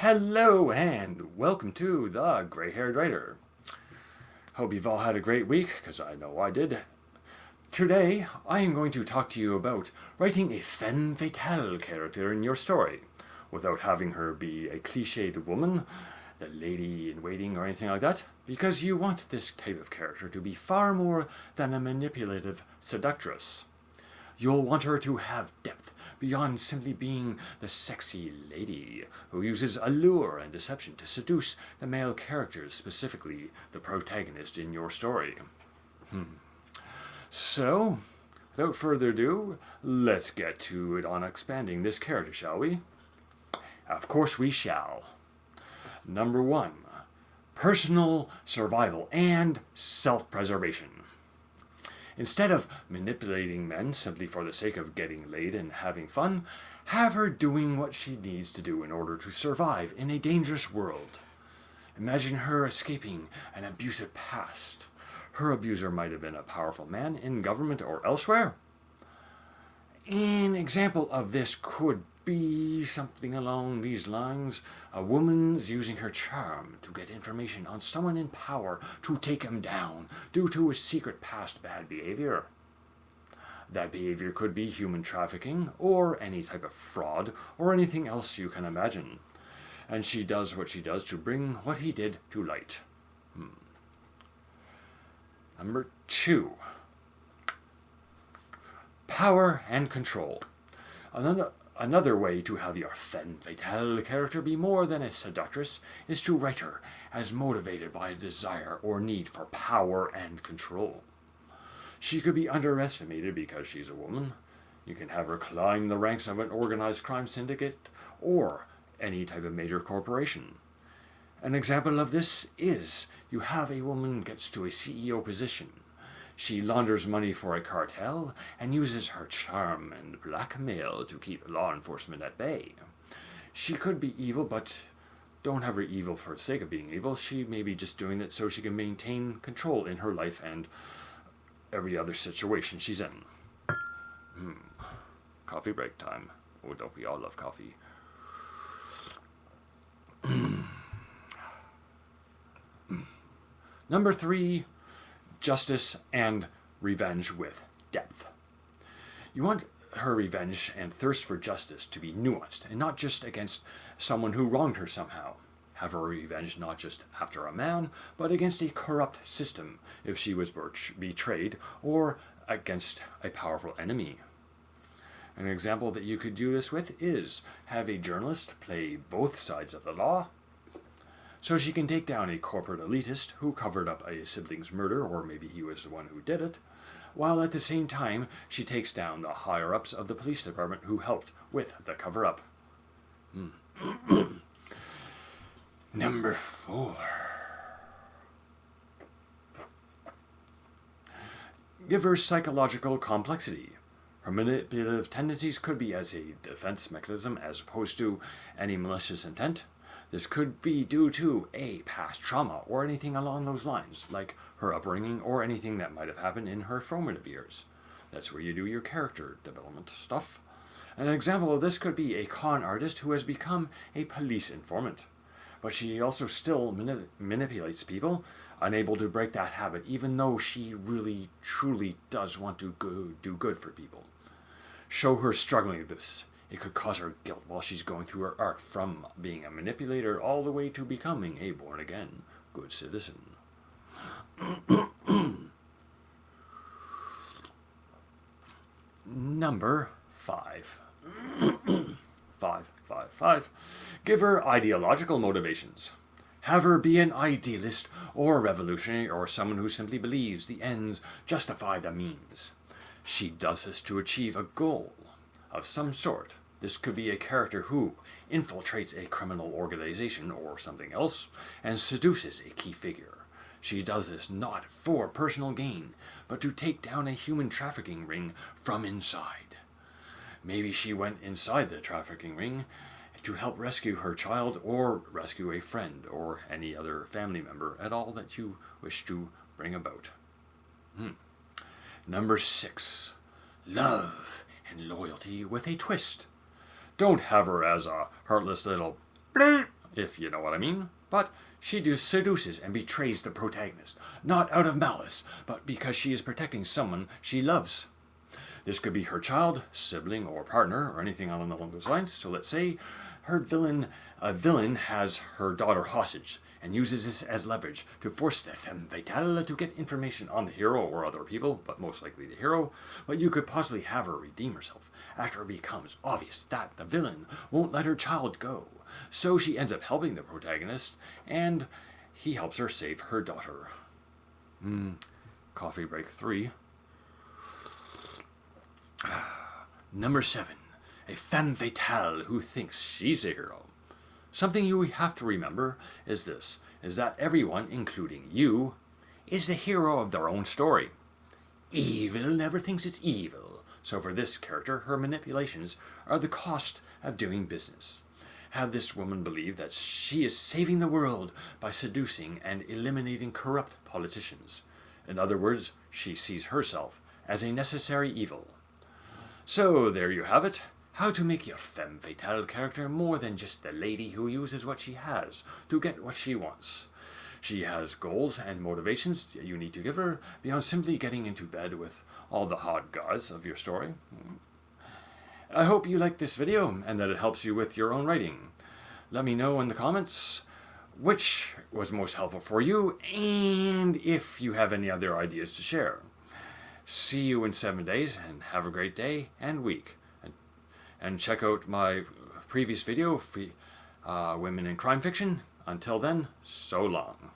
Hello and welcome to The Gray Haired Writer. Hope you've all had a great week, because I know I did. Today, I am going to talk to you about writing a femme fatale character in your story, without having her be a cliched woman, the lady in waiting or anything like that, because you want this type of character to be far more than a manipulative seductress. You'll want her to have depth beyond simply being the sexy lady who uses allure and deception to seduce the male characters, specifically the protagonist in your story. So, without further ado, let's get to it on expanding this character, shall we? Of course we shall. Number 1. Personal survival and self-preservation. Instead of manipulating men simply for the sake of getting laid and having fun, have her doing what she needs to do in order to survive in a dangerous world. Imagine her escaping an abusive past. Her abuser might have been a powerful man in government or elsewhere. An example of this could be something along these lines. A woman's using her charm to get information on someone in power to take him down due to his secret past bad behavior. That behavior could be human trafficking, or any type of fraud, or anything else you can imagine. And she does what she does to bring what he did to light. Number 2. Power and control. Another way to have your femme fatale character be more than a seductress is to write her as motivated by a desire or need for power and control. She could be underestimated because she's a woman. You can have her climb the ranks of an organized crime syndicate or any type of major corporation. An example of this is you have a woman gets to a CEO position. She launders money for a cartel and uses her charm and blackmail to keep law enforcement at bay. She could be evil, but don't have her evil for the sake of being evil. She may be just doing it so she can maintain control in her life and every other situation she's in. Coffee break time. Oh, don't we all love coffee? Number 3. Justice and revenge with depth. You want her revenge and thirst for justice to be nuanced and not just against someone who wronged her somehow. Have her revenge not just after a man, but against a corrupt system if she was betrayed, or against a powerful enemy. An example that you could do this with is have a journalist play both sides of the law, so she can take down a corporate elitist who covered up a sibling's murder, or maybe he was the one who did it, while at the same time she takes down the higher-ups of the police department who helped with the cover-up. Number 4. Give her psychological complexity. Her manipulative tendencies could be as a defense mechanism as opposed to any malicious intent. This could be due to a past trauma or anything along those lines, like her upbringing or anything that might have happened in her formative years. That's where you do your character development stuff. An example of this could be a con artist who has become a police informant. But she also still manipulates people, unable to break that habit, even though she really, truly does want to do good for people. Show her struggling with this. It could cause her guilt while she's going through her arc from being a manipulator all the way to becoming a born-again good citizen. Number 5. 5. Give her ideological motivations. Have her be an idealist or revolutionary or someone who simply believes the ends justify the means. She does this to achieve a goal of some sort. This could be a character who infiltrates a criminal organization or something else and seduces a key figure. She does this not for personal gain, but to take down a human trafficking ring from inside. Maybe she went inside the trafficking ring to help rescue her child or rescue a friend or any other family member at all that you wish to bring about. Number 6. Love and loyalty with a twist. Don't have her as a heartless little bleep, if you know what I mean. But she seduces and betrays the protagonist, not out of malice, but because she is protecting someone she loves. This could be her child, sibling, or partner, or anything along those lines. So let's say a villain has her daughter hostage and uses this as leverage to force the femme fatale to get information on the hero or other people, but most likely the hero. But you could possibly have her redeem herself after it becomes obvious that the villain won't let her child go. So she ends up helping the protagonist, and he helps her save her daughter. Coffee break 3. Number 7. A femme fatale who thinks she's a hero. Something you have to remember is that everyone, including you, is the hero of their own story. Evil never thinks it's evil. So for this character, her manipulations are the cost of doing business. Have this woman believe that she is saving the world by seducing and eliminating corrupt politicians. In other words, she sees herself as a necessary evil. So there you have it. How to make your femme fatale character more than just the lady who uses what she has to get what she wants. She has goals and motivations that you need to give her beyond simply getting into bed with all the hot guys of your story. I hope you liked this video and that it helps you with your own writing. Let me know in the comments which was most helpful for you and if you have any other ideas to share. See you in 7 days and have a great day and week. And check out my previous video, Women in Crime Fiction. Until then, so long.